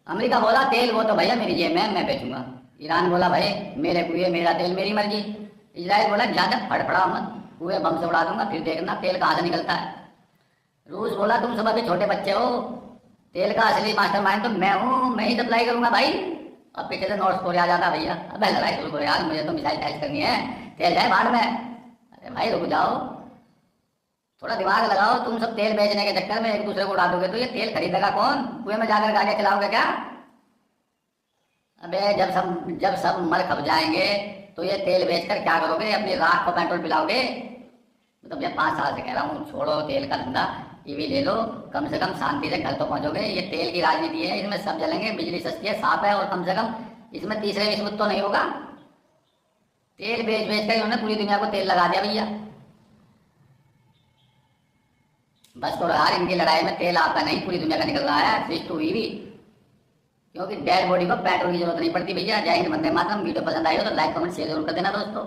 America बोला तेल वो तो भैया मेरी जेब में, मैं बेचूंगा। ईरान बोला भाई मेरे कुएं मेरा तेल मेरी मर्जी। इजराइल बोला ज्यादा फड़फड़ा मत, कुएं बम से उड़ा दूंगा, फिर देखना तेल कहाँ से निकलता है। रूस बोला तुम सब अभी छोटे बच्चे हो, तेल का असली मास्टरमाइंड तो मैं हूँ, मैं ही सप्लाई करूंगा भाई। अब पीछे से नॉर्थ कोरिया जाता भैया, अब लड़ाई शुरू करो यार, मुझे तो मिसाइल टेस्ट करनी है, तेल जाए बाद में। अरे भाई रुक जाओ, थोड़ा दिमाग लगाओ, तुम सब तेल बेचने के चक्कर में एक दूसरे को उड़ा दोगे तो ये तेल खरीदेगा कौन? कुएं में जाकर गाड़ियां चलाओगे क्या? अबे जब सब मर खप जाएंगे तो ये तेल बेचकर क्या करोगे? अपनी राख को पेट्रोल पिलाओगे? मतलब ये 5 साल से कह रहा हूँ छोड़ो तेल का धंधा, ईवी ले लो, कम से कम शांति से घर तो पहुंचोगे। ये तेल की राजनीति है, इसमें सब जलेंगे, बिजली सस्ती है, साफ है, और कम से कम इसमें तीसरे विश्व तो नहीं होगा। तेल बेच बेच कर इन्होंने पूरी दुनिया को तेल लगा दिया भैया। बस तो यार इनकी लड़ाई में तेल आपका नहीं पूरी दुनिया का निकल रहा है, स्विच टू ईवी, क्योंकि डेड बॉडी को पेट्रोल की जरूरत नहीं पड़ती भैया। जय हिंद, वंदे मातरम। वीडियो पसंद आई हो तो लाइक कमेंट शेयर जरूर कर देना दोस्तों।